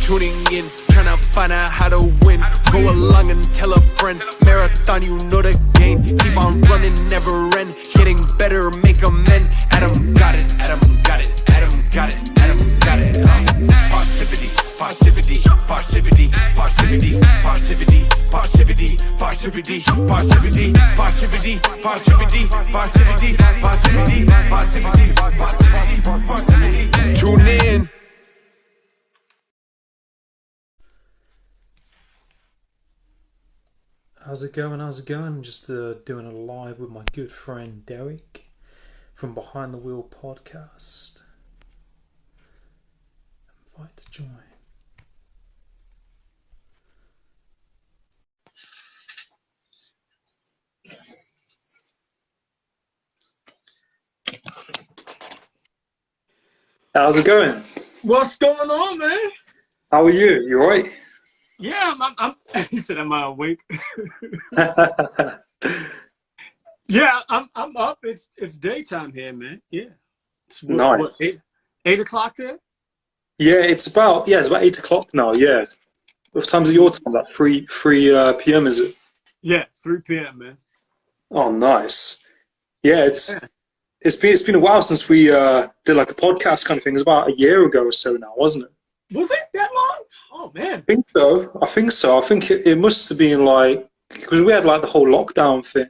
tuning in, tryna find out how to win. Go along and tell a friend, marathon, you know the game. Keep on running, never end, getting better, make amend. Adam got it, Adam got it, Adam got it, Adam got it. Parrsitivity, Parrsitivity, Parrsitivity, Parrsitivity, Parrsitivity, Parrsitivity, Parrsitivity, Parrsitivity, Parrsitivity, Parrsitivity, Parrsitivity, Parrsitivity, Parrsitivity, Parrsitivity, Parrsitivity. Tune in. How's it going? How's it going? I'm just doing a live with my good friend Derek from Behind the Wheel podcast. Invite to join. How's it going? What's going on, man? How are you? You alright? Yeah, I'm he said, am I awake? Yeah, I'm up. It's daytime here, man. Yeah. It's Nice. What, 8 o'clock there? Yeah, it's about 8 o'clock now. Yeah. What time's your time? Like 3 p.m. is it? Yeah, 3 p.m. man. Oh, nice. Yeah, it's been a while since we did like a podcast kind of thing. It was about a year ago or so now, wasn't it? Was it that long? Oh man. I think so. I think it must have been like, because we had like the whole lockdown thing.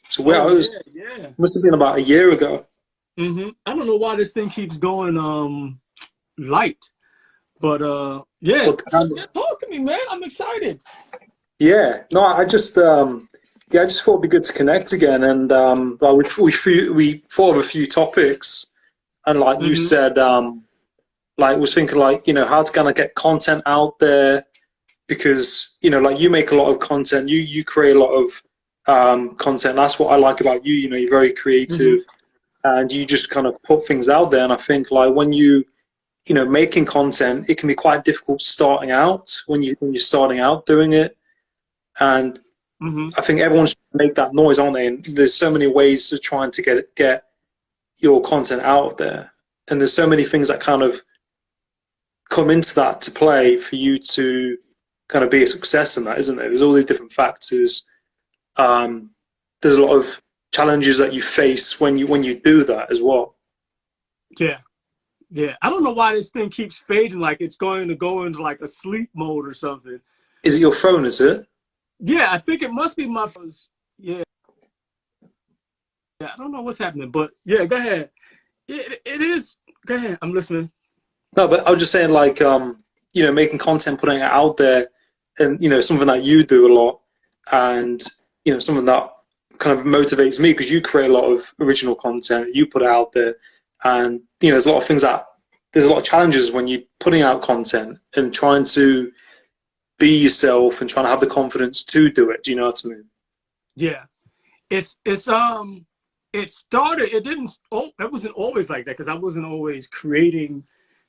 So yeah. Must have been about a year ago. I don't know why this thing keeps going light. But yeah. So, talk to me, man. I'm excited. Yeah. No, I just thought it'd be good to connect again, and like we thought of a few topics, and like you said, like was thinking like, you know, how to kind of get content out there, because, you know, like you make a lot of content, you create a lot of content. That's what I like about you. You know, you're very creative, and you just kind of put things out there. And I think like when you know, making content, it can be quite difficult starting out when you're starting out doing it. And I think everyone should make that noise, aren't they? And there's so many ways of trying to get your content out there, and there's so many things that kind of come into that to play for you to kind of be a success in that, isn't there? There's all these different factors. There's a lot of challenges that you face when you do that as well. Yeah. I don't know why this thing keeps fading, like it's going to go into like a sleep mode or something. Is it your phone, is it? Yeah, I think it must be my phone. Yeah, I don't know what's happening, but yeah, go ahead. It is. Go ahead, I'm listening. No, but I was just saying, like, you know, making content, putting it out there, and, you know, something that you do a lot, and, you know, something that kind of motivates me, because you create a lot of original content, you put it out there, and, you know, there's a lot of challenges when you're putting out content and trying to be yourself and trying to have the confidence to do it. Do you know what I mean? Yeah, it wasn't always like that, because I wasn't always creating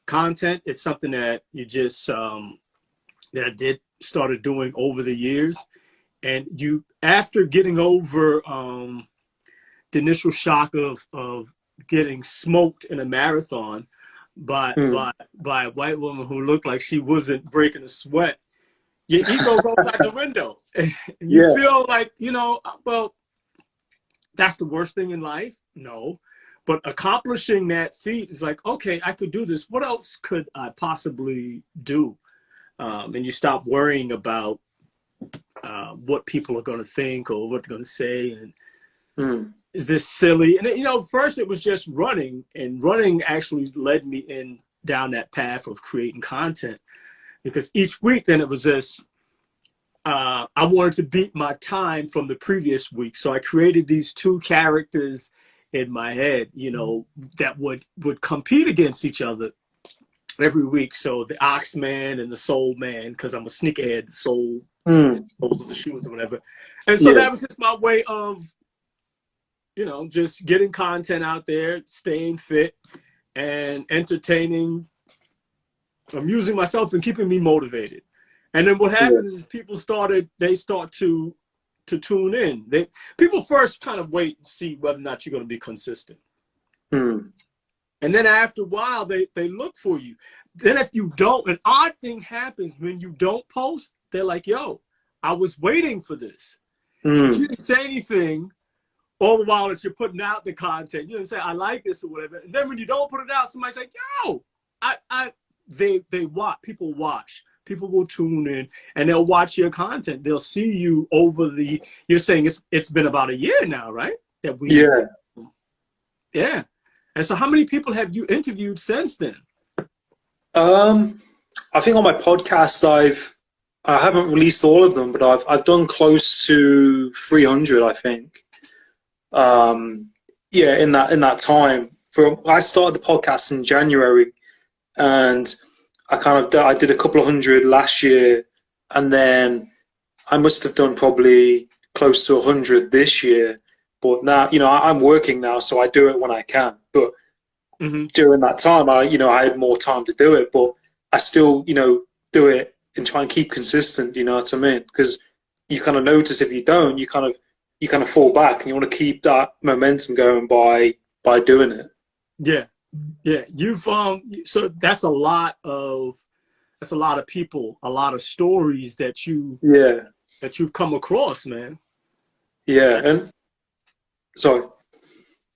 content. It's something that you just that I started doing over the years. And after getting over the initial shock of getting smoked in a marathon by a white woman who looked like she wasn't breaking a sweat, your ego goes out the window, and you feel like, you know, well, that's the worst thing in life. No. But accomplishing that feat is like, okay, I could do this. What else could I possibly do? And you stop worrying about what people are going to think or what they're going to say. And is this silly? And, you know, first it was just running. And running actually led me down that path of creating content. Because each week then it was just, I wanted to beat my time from the previous week. So I created these two characters in my head, you know, that would compete against each other every week. So the Ox Man and the Soul Man, because I'm a sneakerhead, the soul, those are the shoes or whatever. And so that was just my way of, you know, just getting content out there, staying fit and entertaining, amusing myself and keeping me motivated. And then what happens is people start to tune in. People first kind of wait and see whether or not you're going to be consistent. And then after a while, they look for you. then if you don't, an odd thing happens when you don't post. They're like, yo, I was waiting for this. But you didn't say anything all the while that you're putting out the content. You didn't say, I like this or whatever. And then when you don't put it out, somebody's like, yo, they watch, people watch. People will tune in and they'll watch your content. They'll see you over you're saying it's been about a year now, right? Yeah. And so how many people have you interviewed since then? I think on my podcast, I haven't released all of them, but I've done close to 300, I think. In that time. I started the podcast in January, and I did a couple of hundred last year, and then I must have done probably close to 100 this year. But now, I'm working now, so I do it when I can. But during that time, I had more time to do it, but I still, do it and try and keep consistent. You know what I mean? Because you kind of notice if you don't, you kind of fall back, and you want to keep that momentum going by doing it. Yeah. You've so that's a lot of people, a lot of stories that you've come across, man. Yeah, and sorry.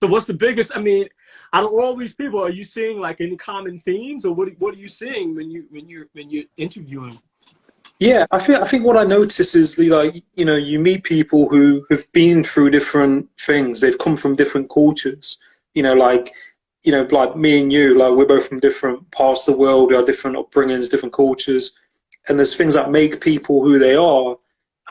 So what's the biggest? I mean, out of all these people, are you seeing like any common themes, or what are you seeing when you're interviewing? Yeah, I think what I notice is you meet people who have been through different things. They've come from different cultures. Like me and you, like we're both from different parts of the world. We have different upbringings, different cultures, and there's things that make people who they are.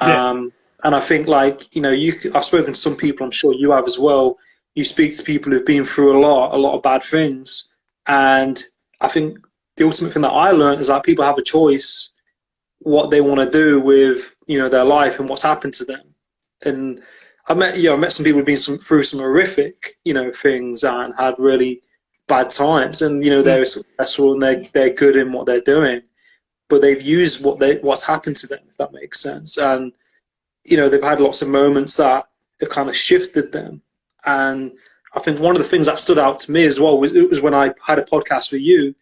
And I think I've spoken to some people, I'm sure you have as well. You speak to people who've been through a lot of bad things. And I think the ultimate thing that I learned is that people have a choice what they want to do with, their life and what's happened to them. And I met some people who've been through some horrific, things and had really bad times. And, they're successful and they're good in what they're doing. But they've used what's happened to them, if that makes sense. And, they've had lots of moments that have kind of shifted them. And I think one of the things that stood out to me as well was when I had a podcast with you.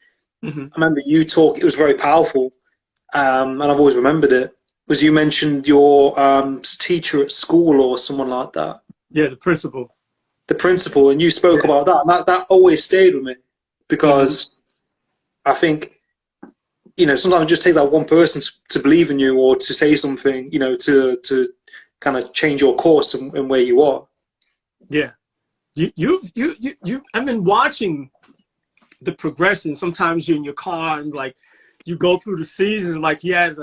I remember you talk, it was very powerful. And I've always remembered it, was you mentioned your teacher at school or someone like that. Yeah, the principal. The principal, and you spoke about that. And that always stayed with me because I think, sometimes it just takes that one person to believe in you or to say something, to kind of change your course and where you are. Yeah. I've been watching the progression. Sometimes you're in your car and like you go through the seasons, like it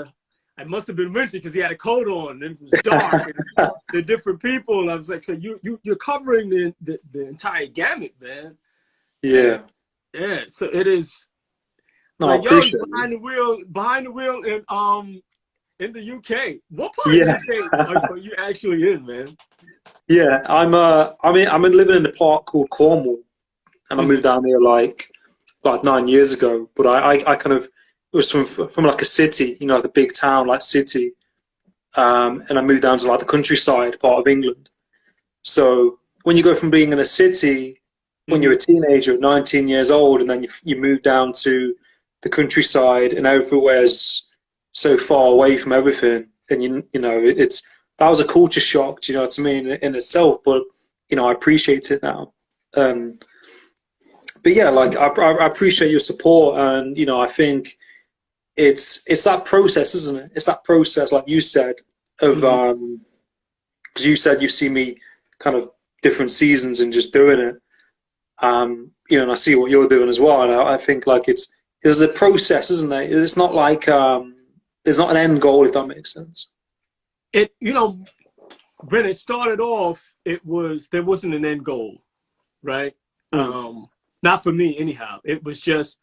must have been winter because he had a coat on and it was dark and the different people. And I was like, so you're covering the entire gamut, man. Yeah. Yeah. So it is. No, like, I appreciate behind the wheel in the UK. What part of the UK are you actually in, man? Yeah, I'm living in a park called Cornwall, and I moved down here like 9 years ago. But I kind of, it was from like a city, like a big town, like city, and I moved down to like the countryside part of England. So when you go from being in a city when you're a teenager at 19 years old, and then you move down to the countryside, and everywhere's so far away from everything, and that was a culture shock, do you know what I mean, in itself, but I appreciate it now. But yeah, like I appreciate your support, and I think it's that process, isn't it? It's that process, like you said, of because you said you see me kind of different seasons and just doing it, and I see what you're doing as well, and I think like it's the process, isn't it? It's not like there's not an end goal, if that makes sense. When it started off, there wasn't an end goal, right? Not for me anyhow. It was just,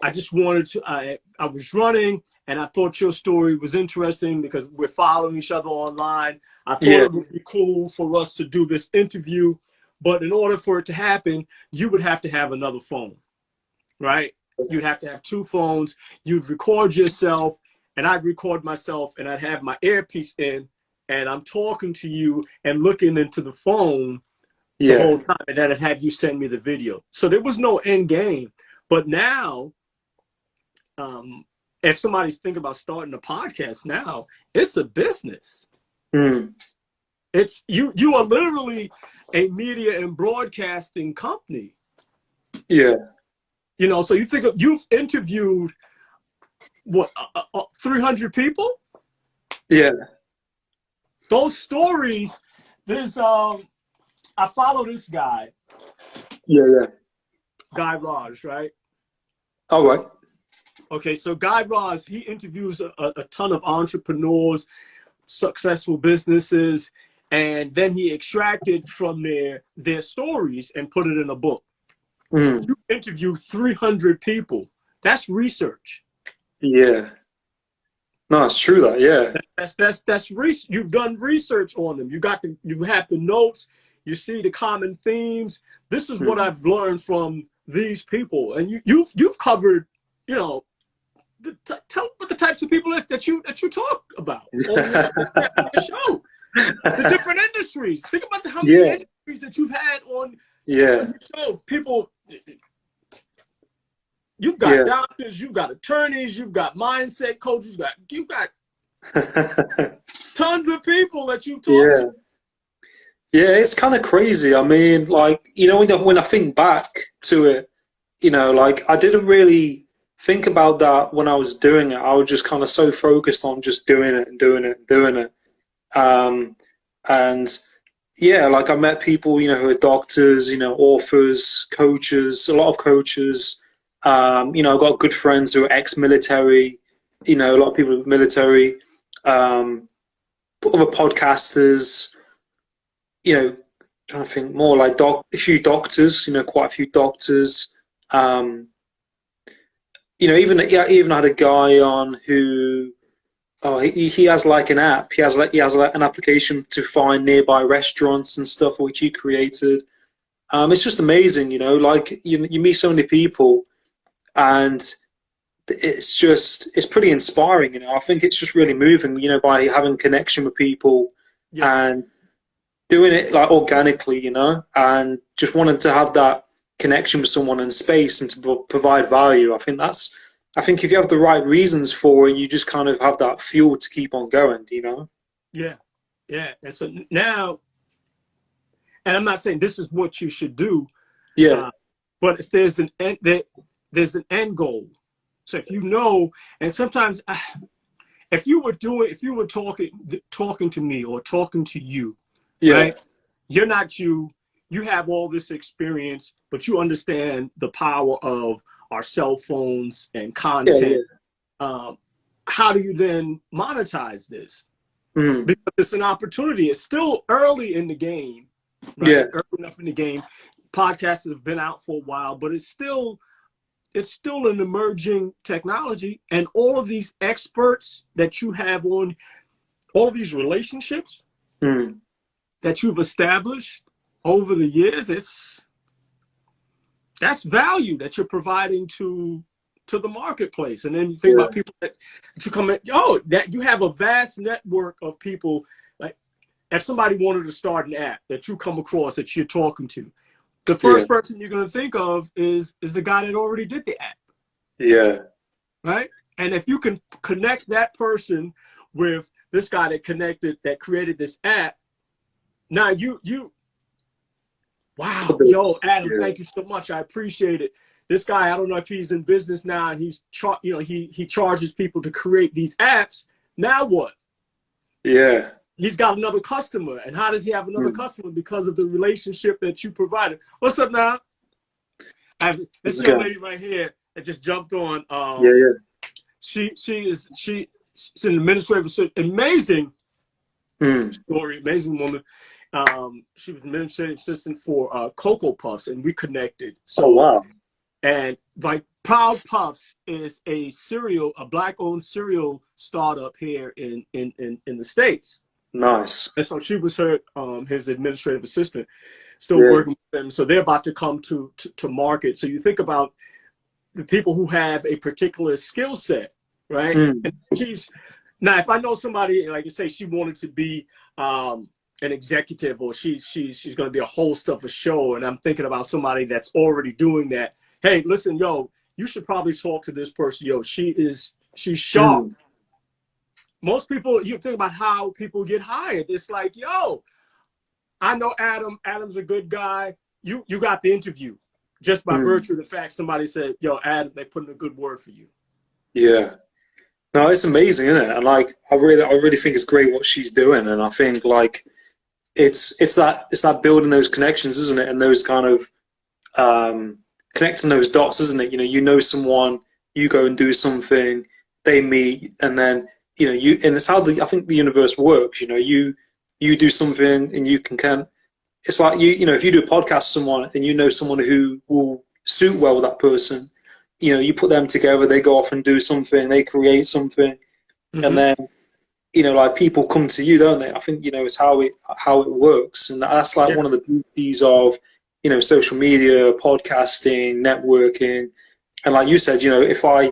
I just wanted to, I was running and I thought your story was interesting because we're following each other online. I thought it would be cool for us to do this interview, but in order for it to happen, you would have to have another phone, right? You'd have to have two phones. You'd record yourself and I'd record myself and I'd have my earpiece in and I'm talking to you and looking into the phone the whole time, and then I'd have you send me the video. So there was no end game. But now if somebody's thinking about starting a podcast now, it's a business. It's you are literally a media and broadcasting company. Yeah. You know, so you think you've interviewed what 300 people? Yeah. Those stories. There's I follow this guy. Yeah. Guy Raj, right? All right. Okay, so Guy Raz, he interviews a ton of entrepreneurs, successful businesses, and then he extracted from their stories and put it in a book. You interview 300 people. That's research. Yeah. No, it's true that, yeah. That's research. You've done research on them. You have the notes. You see the common themes. This is what I've learned from these people, and you've covered, you know, tell what the types of people that you talk about on the show. The different industries. Think about how many industries that you've had on your show. People, you've got doctors, you've got attorneys, you've got mindset coaches, you've got tons of people that you talk to. Yeah, it's kind of crazy. I mean, like, you know, when I think back to it, you know, like, I didn't really think about that when I was doing it. I was just kind of so focused on just doing it and doing it and doing it. And yeah, like, I met people, you know, who are doctors, you know, authors, coaches, a lot of coaches. You know, I've got good friends who are ex-military, you know, a lot of people in the military, other podcasters, you know, trying to think more like a few doctors, you know, quite a few doctors. You know, even had a guy on who, he has like an app. He has like an application to find nearby restaurants and stuff, which he created. It's just amazing, you know. Like you meet so many people, and it's pretty inspiring, you know. I think it's just really moving, you know, by having connection with people and doing it like organically, you know, and just wanting to have that connection with someone in space and to provide value. I think if you have the right reasons for it, you just kind of have that fuel to keep on going, you know? Yeah. And so now, and I'm not saying this is what you should do. But if there's an end goal. So if you know, and sometimes if you were talking to me or talking to you, right? You're not you have all this experience, but you understand the power of our cell phones and content. How do you then monetize this? Because it's an opportunity. It's still early in the game, right? Early enough in the game. Podcasts have been out for a while, but it's still an emerging technology. And all of these experts that you have on all these relationships that you've established over the years, that's value that you're providing to the marketplace. And then you think about people that you come at, that you have a vast network of people. Like if somebody wanted to start an app that you come across that you're talking to, the first person you're going to think of is the guy that already did the app. Right? And if you can connect that person with this guy that created this app, now wow, yo, Adam, thank you so much. I appreciate it. This guy, I don't know if he's in business now, and he charges people to create these apps. Now what? He's got another customer. And how does he have another customer? Because of the relationship that you provided. What's up now? I have this young lady right here that just jumped on. She's an administrative assistant. Amazing story, amazing woman. She was an administrative assistant for Cocoa Puffs, and we connected. So, wow. And like Proud Puffs is a Black-owned cereal startup here in the States. Nice. And so she was his administrative assistant, still working with them. So they're about to come to market. So you think about the people who have a particular skill set, right? And now, if I know somebody, like you say, she wanted to be an executive, or she's going to be a host of a show, and I'm thinking about somebody that's already doing that. Hey, listen, yo, you should probably talk to this person. Yo, she's sharp. Most people, you think about how people get hired. It's like, yo, I know Adam. Adam's a good guy. You got the interview just by virtue of the fact somebody said, yo, Adam, they put in a good word for you. Yeah. No, it's amazing, isn't it? And like, I really think it's great what she's doing. And I think like, it's that building those connections, isn't it? And those kind of connecting those dots, isn't it? You know someone, you go and do something, they meet, and then and it's how I think the universe works. You do something, and you can it's like if you do a podcast with someone, and you know someone who will suit well with that person, you put them together, they go off and do something, they create something, and then like people come to you, don't they? I think it's how it works, and that's like one of the beauties of social media, podcasting, networking, and like you said, if I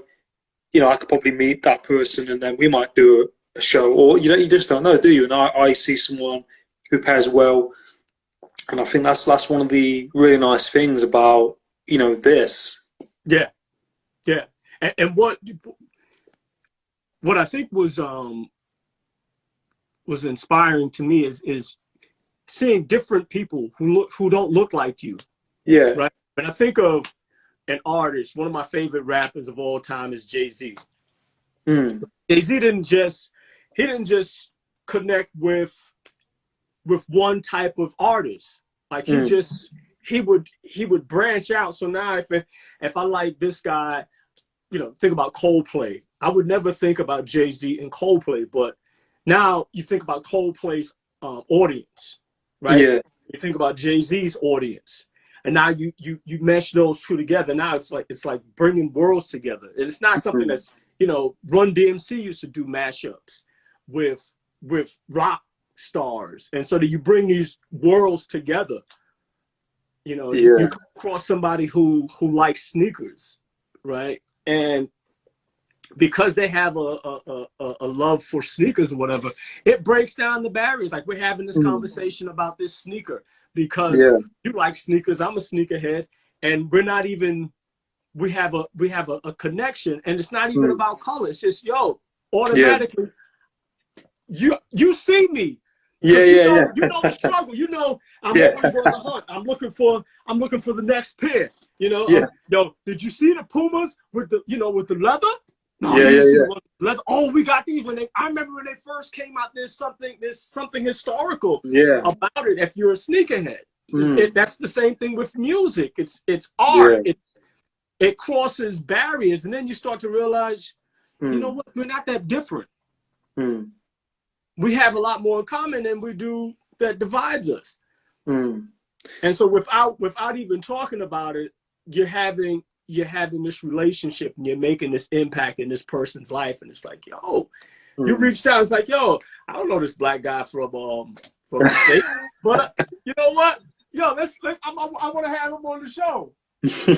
could probably meet that person, and then we might do a show, or you just don't know, do you? And I see someone who pairs well, and I think that's one of the really nice things about this. Yeah, and what I think was inspiring to me is seeing different people who don't look like you. Yeah. Right. And I think of an artist. One of my favorite rappers of all time is Jay-Z. Jay-Z didn't just connect with one type of artist. Like he would branch out. So now if I like this guy, think about Coldplay. I would never think about Jay-Z and Coldplay, but now you think about Coldplay's audience, right? Yeah. You think about Jay-Z's audience, and now you mesh those two together. Now it's like bringing worlds together. And it's not something that's Run DMC used to do mashups with rock stars, and so that you bring these worlds together. You come across somebody who likes sneakers, right? And because they have a love for sneakers or whatever, it breaks down the barriers. Like, we're having this conversation about this sneaker because you like sneakers, I'm a sneakerhead, and we have a connection, and it's not even about color. It's just, automatically you see me. You know the struggle. I'm always on the hunt. I'm looking for the next pair. Did you see the Pumas with the with the leather? No, leather. Oh, we got these I remember when they first came out. There's something historical about it. If you're a sneakerhead, that's the same thing with music. It's art. It crosses barriers, and then you start to realize, you know what? We're not that different. We have a lot more in common than we do that divides us. And so without even talking about it, you're having this relationship, and you're making this impact in this person's life. And it's like, you reached out. It's like, I don't know this black guy from the States, but you know what? I want to have him on the show. Let's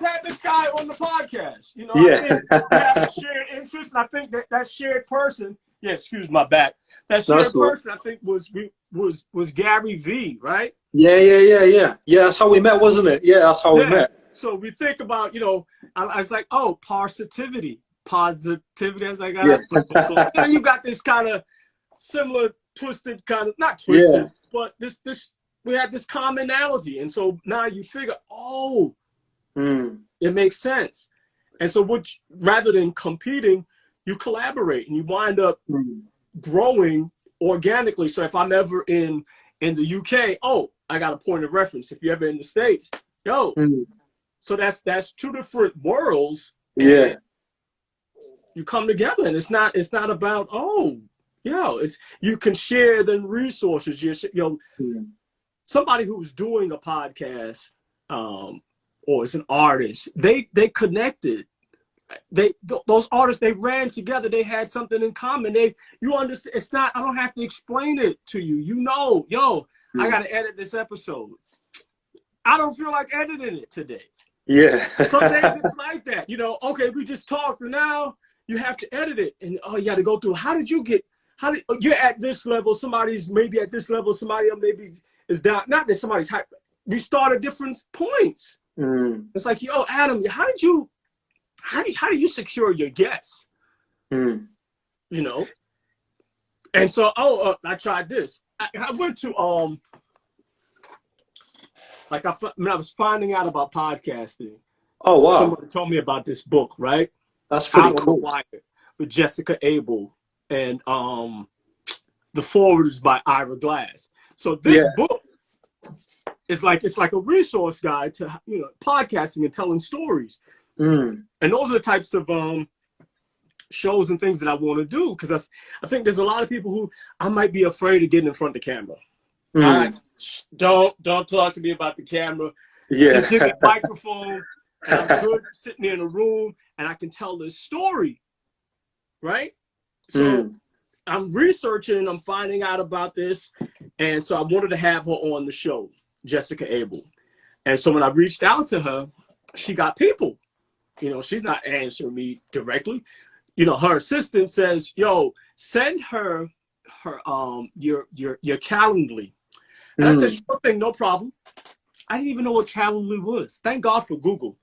have this guy on the podcast. I think we have a shared interest, and I think that shared person. Yeah, excuse my back. That shared person, I think, was Gary V, right? Yeah. Yeah, that's how we met, wasn't it? Yeah, that's how we met. So we think about, I was like, Parrsitivity. Positivity. I was like, you got this kind of similar twisted kind of, not twisted, but this we had this commonality. And so now you figure, it makes sense. And so rather than competing, you collaborate, and you wind up growing organically. So if I'm ever in the UK, I got a point of reference. If you're ever in the States, so that's two different worlds. Yeah, you come together, and it's not about it's you can share the resources. Somebody who's doing a podcast, or is an artist, they connected. Those artists, they ran together. They had something in common. You understand? It's not. I don't have to explain it to you. I got to edit this episode. I don't feel like editing it today. Yeah. Some days it's like that. Okay, we just talked, and now you have to edit it, and you got to go through. You're at this level. Somebody's maybe at this level. Somebody else maybe is down. Not that somebody's high. We start at different points. It's like, yo, Adam, how do you secure your guests? You know? And so, I tried this. I went to, when I was finding out about podcasting. Oh, wow. Somebody told me about this book, right? That's pretty Out on cool. the Wire with Jessica Abel, and the foreword is by Ira Glass. So this book is like, it's like a resource guide to, you know, podcasting and telling stories. And those are the types of shows and things that I want to do, because I think there's a lot of people who I might be afraid of getting in front of the camera. Don't talk to me about the camera. Just give me a microphone. And I'm good sitting in a room and I can tell this story, right? So I'm researching and I'm finding out about this. And so I wanted to have her on the show, Jessica Abel. And so when I reached out to her, she got people. You know, she's not answering me directly. You know, her assistant says, yo, send her your Calendly. And I said, sure thing, no problem. I didn't even know what Calendly was. Thank God for Google.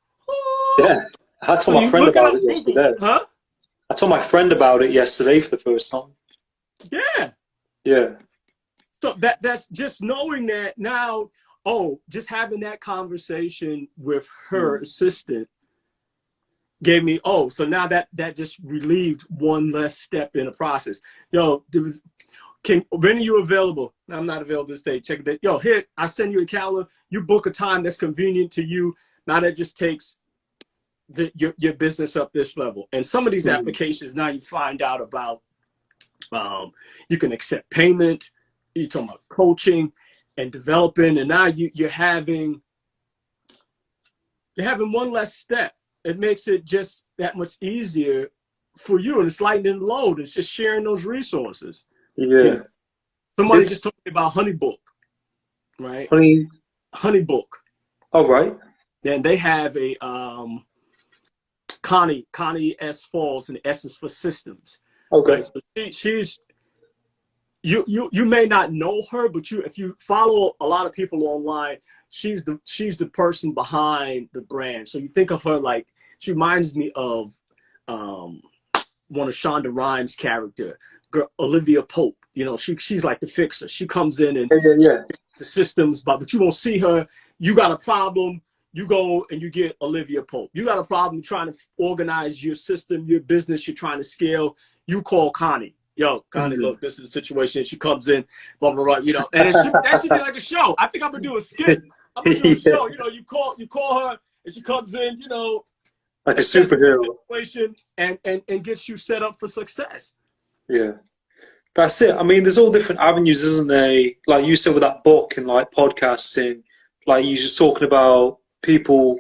Yeah, I told my friend about it yesterday. Huh? I told my friend about it yesterday for the first time. Yeah. So that's just knowing that now. Just having that conversation with her assistant gave me. So now that just relieved one less step in the process. Yo, when are you available? I'm not available this day. Check that. Yo, here, I send you a calendar. You book a time that's convenient to you. Now that just takes your business up this level. And some of these applications, now you find out about, you can accept payment. You're talking about coaching and developing. And now you're having one less step. It makes it just that much easier for you. And it's lightening the load. It's just sharing those resources. Yeah. You know, somebody just told me about HoneyBook, right? HoneyBook. Oh, right. And they have a Connie S. Falls, and S is for systems. Okay. Right? So she's you may not know her, but if you follow a lot of people online, she's the person behind the brand. So you think of her like, she reminds me of one of Shonda Rhimes' character, Olivia Pope. You know, she's like the fixer. She comes in and the systems, but you won't see her. You got a problem, you go and you get Olivia Pope. You got a problem trying to organize your system, your business, you're trying to scale, you call Connie. Yo, Connie, look, this is the situation. She comes in, blah, blah, blah, you know, and that should be like a show. I think I'm gonna do a skit. I'm gonna do a show. You know, you call her and she comes in, you know, like a superhero situation and gets you set up for success. Yeah. That's it. I mean, there's all different avenues, isn't there? Like you said with that book and like podcasting, like you just talking about people,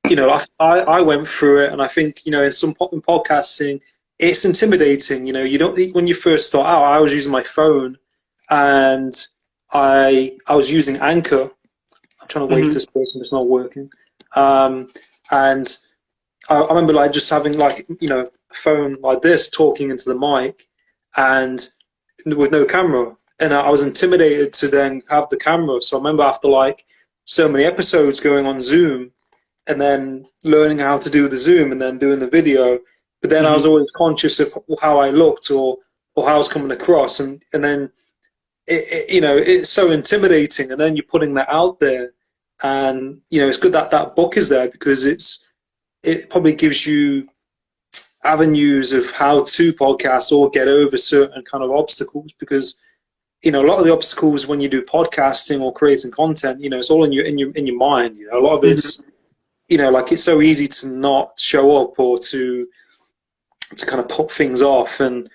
you know, I went through it, and I think, you know, in podcasting, it's intimidating. You know, you don't, when you first start out, I was using my phone and I was using Anchor. I'm trying to wait for this person, it's not working. And I remember like just having like, you know, a phone like this, talking into the mic and with no camera. And I was intimidated to then have the camera. So I remember after like so many episodes going on Zoom and then learning how to do the Zoom and then doing the video. But then I was always conscious of how I looked or how I was coming across. And then, you know, it's so intimidating. And then you're putting that out there. And, you know, it's good that that book is there because it probably gives you avenues of how to podcast or get over certain kind of obstacles, because, you know, a lot of the obstacles when you do podcasting or creating content, you know, it's all in your mind. You know, a lot of it's, you know, like it's so easy to not show up or to kind of put things off, and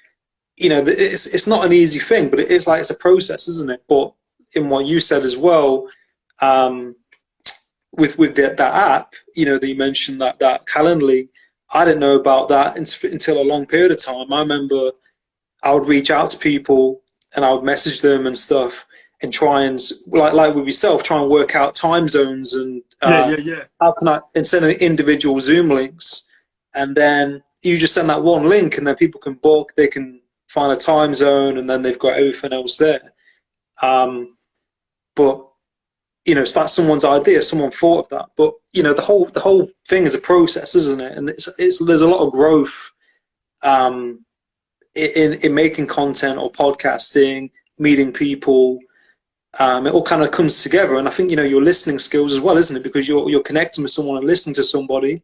you know, it's not an easy thing, but it's like it's a process, isn't it? But in what you said as well, with that app, you know, that you mentioned, that Calendly, I didn't know about that until a long period of time. I remember I would reach out to people and I would message them and stuff and try and, like with yourself, try and work out time zones and how can I, and send individual Zoom links, and then you just send that one link and then people can book, they can find a time zone, and then they've got everything else there. But you know, so that's someone's idea, someone thought of that. But, you know, the whole thing is a process, isn't it? And there's a lot of growth in making content or podcasting, meeting people. It all kind of comes together. And I think, you know, your listening skills as well, isn't it? Because you're connecting with someone and listening to somebody,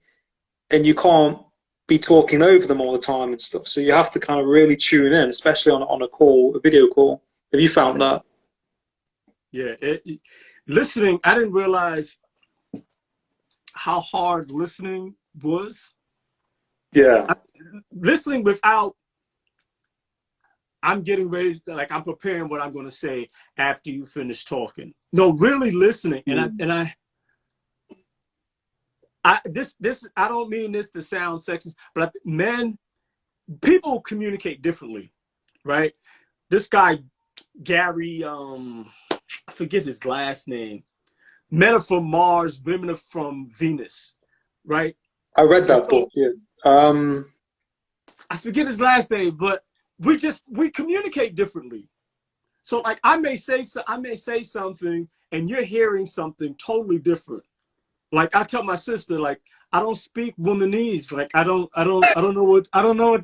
and you can't be talking over them all the time and stuff. So you have to kind of really tune in, especially on a call, a video call. Have you found that? Yeah, listening, I didn't realize how hard listening was. Yeah. Listening without, I'm getting ready, like I'm preparing what I'm going to say after you finish talking. No, really listening. And I don't mean this to sound sexist, but people communicate differently, right? This guy, Gary, I forget his last name. Men are from Mars, women are from Venus, right? I read that book. Yeah. I forget his last name, but we communicate differently. So like I may say something and you're hearing something totally different. Like I tell my sister, like I don't speak womanese. Like I don't know.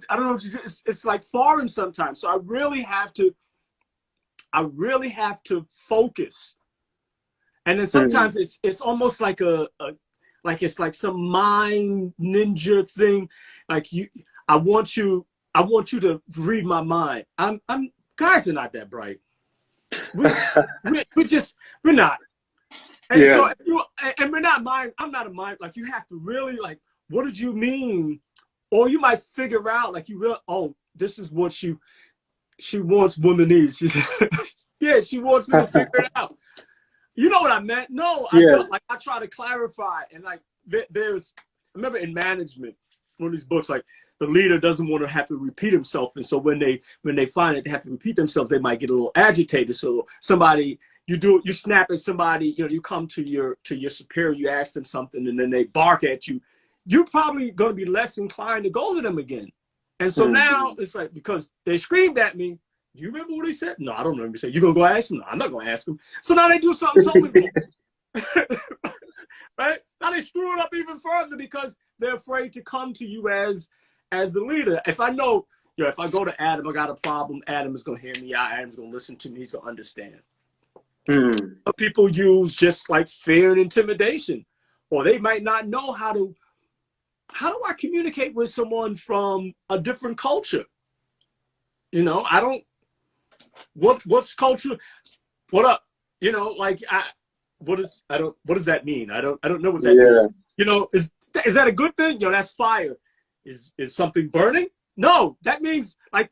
It's like foreign sometimes. So I really have to focus. And then sometimes it's almost like it's like some mind ninja thing. Like I want you to read my mind. Guys are not that bright. We're not. And so and we're not mind. I'm not a mind. Like you have to really like, what did you mean? Or you might figure out like this is what she wants womanese. She said, yeah, she wants me to figure it out. You know what I meant? No, I don't. Like I try to clarify, and like I remember in management, one of these books, like the leader doesn't want to have to repeat himself, and so when they find that they have to repeat themselves, they might get a little agitated. So you snap at somebody, you know, you come to your superior, you ask them something, and then they bark at you. You're probably going to be less inclined to go to them again. And so now it's like, because they screamed at me, you remember what he said? No, I don't remember. He said, you going to go ask him? No, I'm not going to ask him. So now they do something totally wrong. Right? Now they screw it up even further because they're afraid to come to you as the leader. If I know, if I go to Adam, I got a problem, Adam is going to hear me out. Adam's going to listen to me. He's going to understand. Some people use just like fear and intimidation, or they might not know how do I communicate with someone from a different culture? You know, what's culture? What up? You know, like what does that mean? I don't know what that means. You know, is that a good thing? You know, that's fire. Is something burning? No, that means like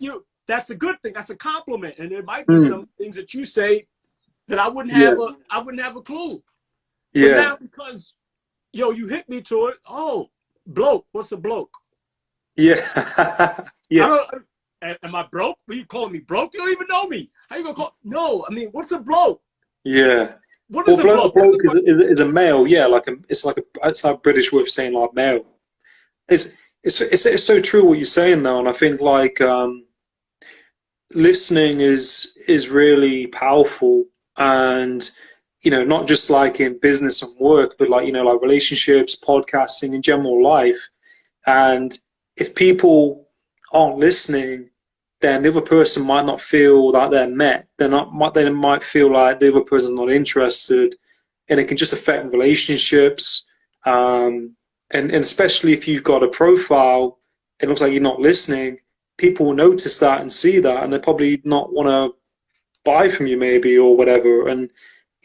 that's a good thing. That's a compliment. And there might be some things that you say that I wouldn't have a clue. Yeah. But now because you hit me to it. Oh, bloke. What's a bloke? Yeah. Yeah. Am I broke? Are you calling me broke? You don't even know me. How you gonna call? No, I mean, what's a bloke? Yeah. What is a bloke? Bloke is a male. Yeah, it's like a British way of saying like male. It's so true what you're saying though, and I think like listening is really powerful, and not just like in business and work, but like like relationships, podcasting, in general life. And if people aren't listening, then the other person might not feel that they're met. They might feel like the other person's not interested, and it can just affect relationships. And especially if you've got a profile, it looks like you're not listening. People will notice that and see that, and they probably not want to buy from you, maybe, or whatever. And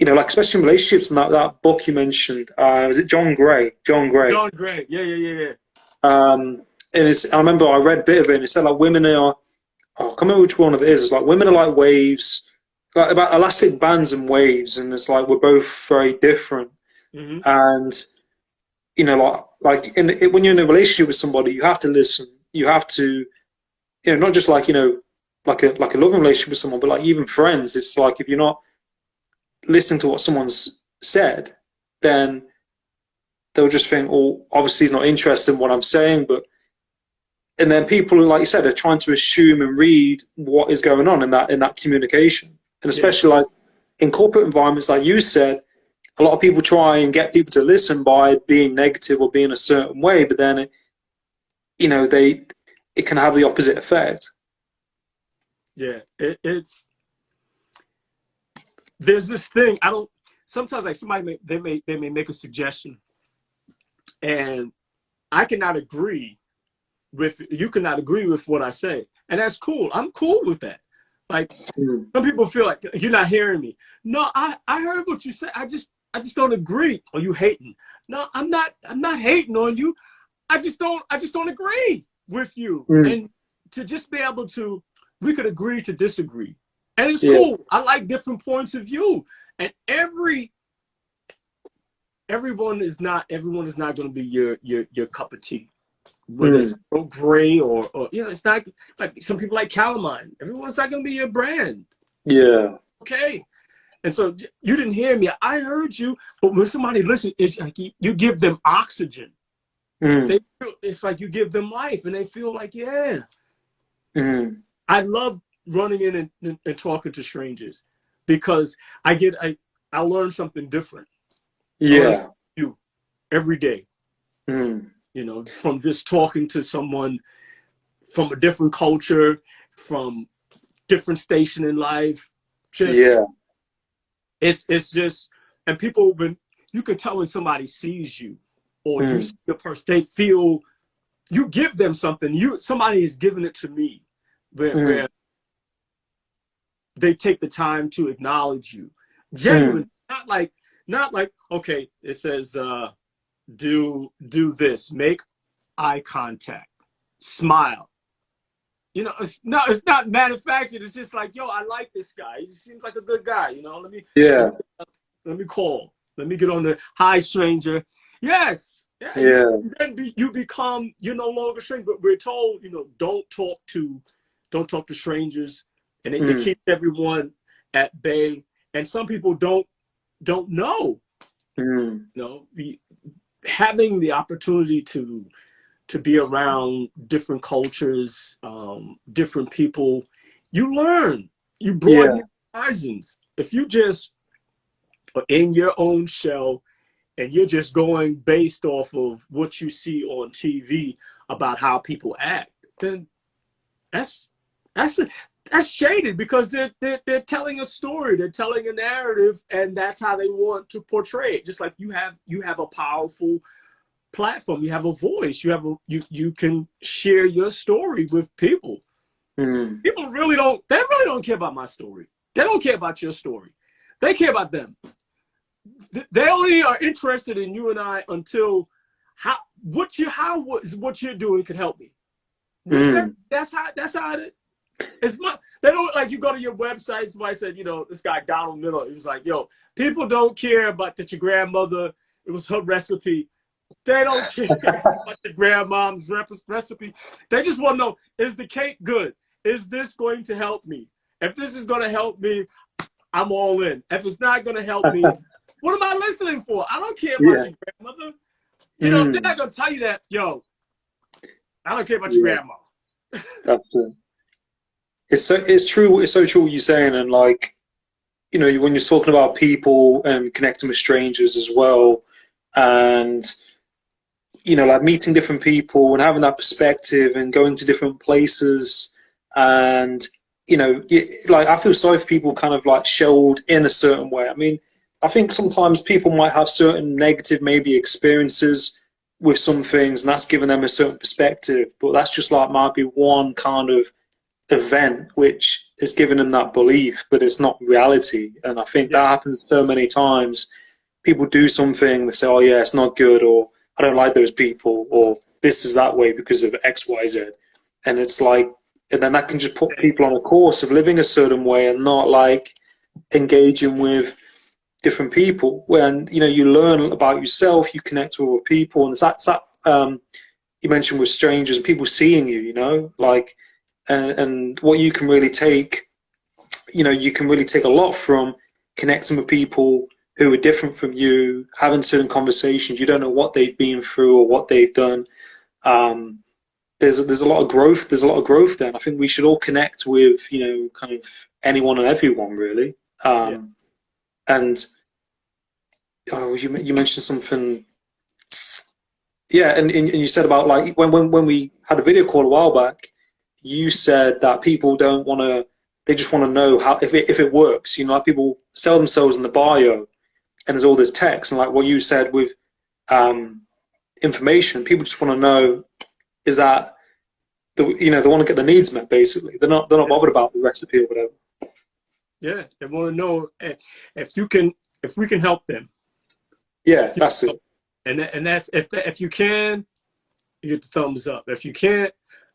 like especially in relationships, and that book you mentioned, was it John Gray? John Gray. Yeah. And I remember I read a bit of it, and it said like women are, I can't remember which one it is. It's like women are like waves, like about elastic bands and waves, and it's like we're both very different. And like when you're in a relationship with somebody, you have to listen. You have to, not just like like a loving relationship with someone, but like even friends. It's like if you're not listening to what someone's said, then they'll just think, oh, obviously he's not interested in what I'm saying. And then people, like you said, are trying to assume and read what is going on in that communication. And especially like in corporate environments, like you said, a lot of people try and get people to listen by being negative or being a certain way, but then it can have the opposite effect. Yeah, it's there's this thing. Sometimes like somebody may make a suggestion, and I cannot agree with you. Cannot agree with what I say, and that's cool. I'm cool with that. Like some people feel like you're not hearing me. No, I heard what you said. I just don't agree. Or you hating? No, I'm not hating on you. I just don't agree with you. And to just be able to, we could agree to disagree, and it's cool. I like different points of view, and everyone is not going to be your cup of tea. Whether it's gray or it's not like some people like calamine. Everyone's not going to be your brand. Yeah. Okay. And so you didn't hear me. I heard you, but when somebody listens, it's like you give them oxygen. It's like you give them life, and they feel like, yeah. I love running in and talking to strangers because I learn something different. Yeah. You every day. From just talking to someone from a different culture, from different station in life. It's just, and people, when you can tell when somebody sees you or you see a person, they feel you give them something. Somebody is giving it to me, where they take the time to acknowledge you. Genuine, not like okay, it says do this, make eye contact, smile. It's not manufactured. It's just like, yo, I like this guy. He seems like a good guy. Let me call. Let me get on the hi, stranger. Yes. Yeah. Then you become, you're no longer stranger. But we're told, don't talk to strangers, and it keeps everyone at bay. And some people don't know. Having the opportunity to be around different cultures, different people, you learn, you broaden your horizons. If you just are in your own shell and you're just going based off of what you see on TV about how people act, then that's shaded, because they're telling a story, they're telling a narrative, and that's how they want to portray it. Just like you have a powerful platform, you have a voice, you can share your story with people. People really don't care about my story. They don't care about your story. They care about them. They only are interested in you and I until what you're doing can help me. That's how it. They don't, like, you go to your website, somebody said, this guy Donald Miller, he was like, yo, people don't care about that your grandmother, it was her recipe. They don't care about your grandmom's recipe. They just want to know, is the cake good? Is this going to help me? If this is going to help me, I'm all in. If it's not going to help me, what am I listening for? I don't care about your grandmother. They're not going to tell you that, yo, I don't care about your grandma. That's it. It's true. It's so true what you're saying. And like, when you're talking about people and connecting with strangers as well, and like meeting different people and having that perspective and going to different places, and like, I feel sorry for people kind of like shelled in a certain way. I mean, I think sometimes people might have certain negative maybe experiences with some things, and that's given them a certain perspective, but that's just like might be one kind of event which has given them that belief, but it's not reality. And I think that happens so many times. People do something, they say, oh yeah, it's not good, or I don't like those people, or this is that way because of X, Y, Z. And it's like, and then that can just put people on a course of living a certain way and not like engaging with different people. When you learn about yourself, you connect with other people, and that's that you mentioned with strangers and people seeing you, like, and what you can really take, you can really take a lot from connecting with people who are different from you, having certain conversations. You don't know what they've been through or what they've done. There's a lot of growth. There's a lot of growth there. And I think we should all connect with, kind of anyone and everyone, really. And oh, you mentioned something. Yeah, and you said about like when we had a video call a while back, you said that people don't want to, they just want to know how if it works. You know, like people sell themselves in the bio, and there's all this text, and like what you said with information, people just want to know is that they want to get their needs met. Basically, they're not bothered about the recipe or whatever. Yeah, they want to know if we can help them. Yeah, that's it. And that's if you can, you get the thumbs up. If you can't,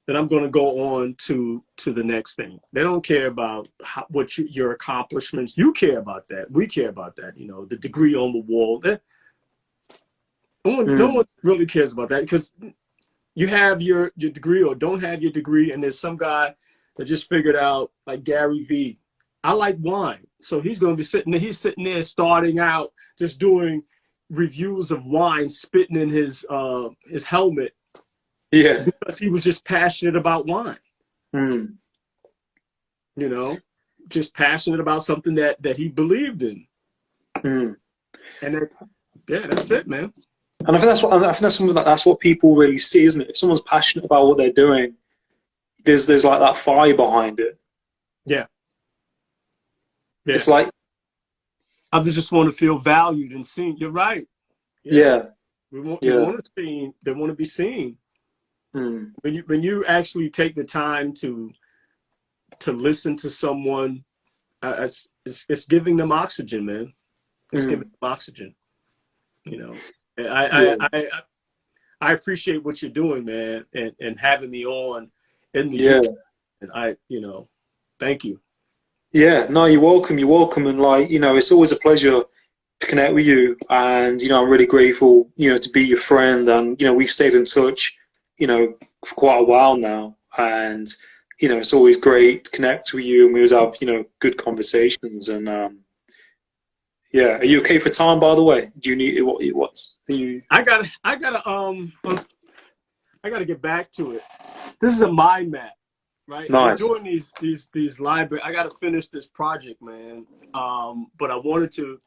then I'm going to go on to the next thing. They don't care about your accomplishments. You care about that. We care about that. You know, the degree on the wall. No one really cares about that, because you have your degree or don't have your degree, and there's some guy that just figured out, like Gary Vee. I like wine, so he's going to be sitting there. He's sitting there starting out, just doing reviews of wine, spitting in his helmet. Yeah, because he was just passionate about wine. Mm. You know, just passionate about something that he believed in. Mm. And that's it, man. And I think that's what people really see, isn't it? If someone's passionate about what they're doing, there's like that fire behind it. Yeah. It's like others just want to feel valued and seen. You're right. Yeah. They want to be seen. Mm. When you actually take the time to listen to someone, it's giving them oxygen, man. It's giving them oxygen. You know, I appreciate what you're doing, man, and having me on in the YouTube. And thank you. Yeah, no, you're welcome. You're welcome. And like, it's always a pleasure to connect with you. And, I'm really grateful, to be your friend. And, we've stayed in touch, for quite a while now. And, it's always great to connect with you. And we always have, good conversations. And, yeah. Are you okay for time, by the way? Do you need what's are you? I gotta get back to it. This is a mind map. Right, nice. I'm doing these library. I got to finish this project, man. But I wanted to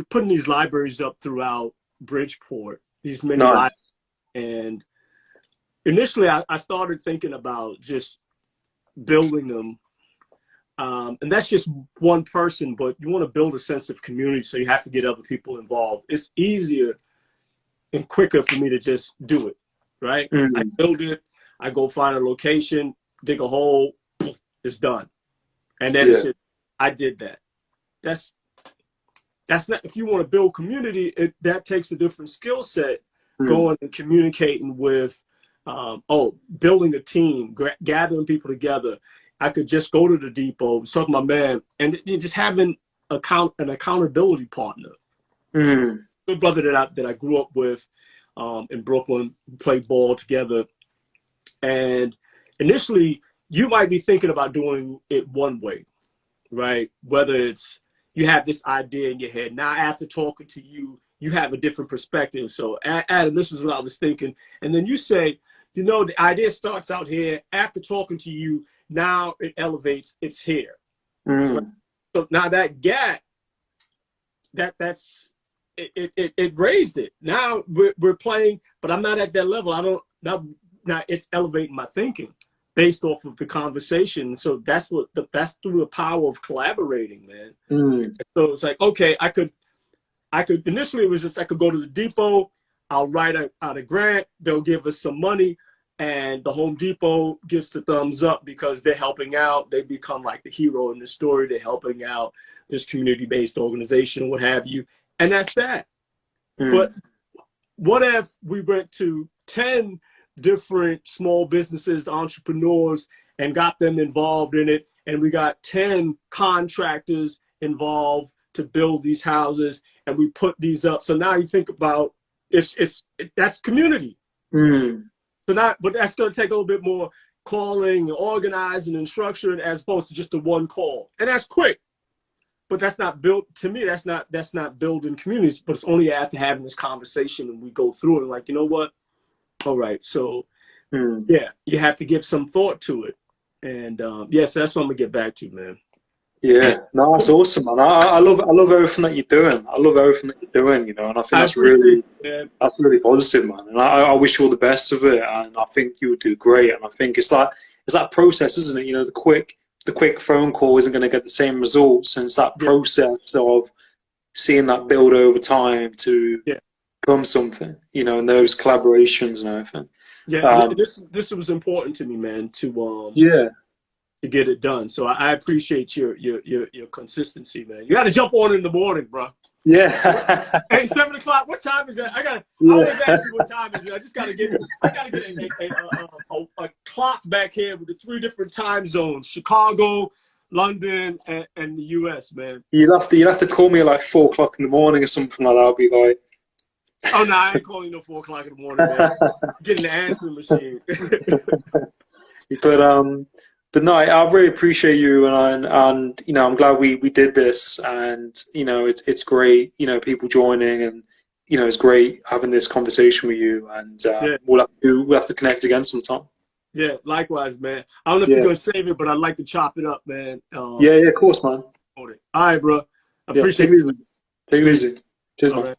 putting these libraries up throughout Bridgeport. These many libraries, and initially I started thinking about just building them, and that's just one person. But you want to build a sense of community, so you have to get other people involved. It's easier and quicker for me to just do it. Right, I build it. I go find a location, dig a hole, it's done. And then it's just, I did that. That's not, if you want to build community, that takes a different skill set, going and communicating with, building a team, gathering people together. I could just go to the depot, talk to my man, and just having an accountability partner. Good brother that I grew up with in Brooklyn, played ball together. And initially, you might be thinking about doing it one way, right? Whether it's you have this idea in your head. Now, after talking to you, you have a different perspective. So, Adam, this is what I was thinking. And then you say, the idea starts out here. After talking to you, now it elevates. It's here. Right? So now that gap, it raised it. Now we're playing, but I'm not at that level. Now it's elevating my thinking based off of the conversation. So that's through the power of collaborating, man. So it's like, okay, I could initially it was just I could go to the depot, I'll write out a grant, they'll give us some money, and the Home Depot gets the thumbs up because they're helping out. They become like the hero in the story. They're helping out this community-based organization, what have you. And that's that. But what if we went to 10 different small businesses, entrepreneurs, and got them involved in it, and we got 10 contractors involved to build these houses, and we put these up. So now you think about that's community. But that's going to take a little bit more calling and organizing and structuring as opposed to just the one call, and that's quick. But that's not built, to me, that's not building communities. But it's only after having this conversation and we go through it and like, you know what? All right, so yeah, you have to give some thought to it, and so that's what I'm gonna get back to, man. Yeah, no, that's awesome, man. I love everything that you're doing. I love everything that you're doing, you know, and I think that's really positive, man. And I wish you all the best of it, and I think you would do great. And I think it's that process, isn't it? You know, the quick phone call isn't going to get the same results, and it's that process of seeing that build over time to become something, you know, and those collaborations and everything. Yeah, this was important to me, man, to get it done. So I appreciate your consistency, man. You got to jump on in the morning, bro. Yeah. Hey, 7 o'clock. What time is that? I always ask you what time is it. I gotta get a clock back here with the 3 different time zones: Chicago, London, and the US, man. You'll have to call me at like 4 o'clock in the morning or something like that. I'll be like, oh no, I ain't calling you no 4 o'clock in the morning, man. Getting the answering machine. But no, I really appreciate you, and you know, I'm glad we did this, and you know, it's great, you know, people joining, and you know, it's great having this conversation with you, and we'll have to connect again sometime. Yeah, likewise, man. I don't know if you're gonna save it, but I'd like to chop it up, man. Yeah, of course, man. All right, bro. I appreciate it. Take it easy. Cheers, man. All right.